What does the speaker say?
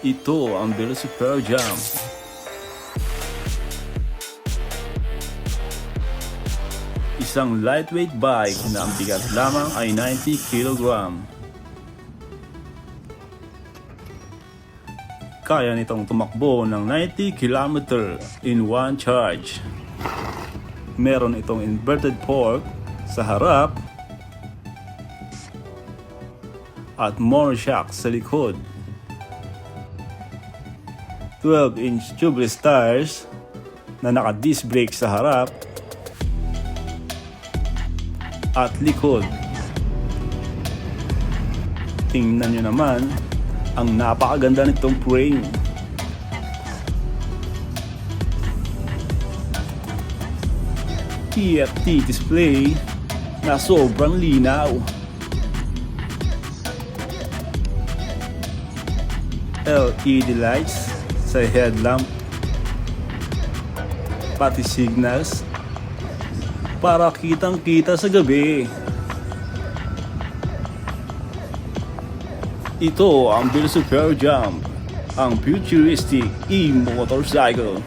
Ito ang Velocifero Jump. Isang lightweight bike na ang bigat lamang ay 90 kg. Kaya nitong tumakbo ng 90 km in one charge. Meron itong inverted fork sa harap at monoshock sa likod. 12-inch tubeless tires na naka-disc brake sa harap at likod. Tingnan nyo naman ang napakaganda nitong frame. TFT display na sobrang linaw. LED lights sa headlamp, pati signals para kitang-kita sa gabi. Ito ang Velocifero Jump, ang futuristic e-motorcycle.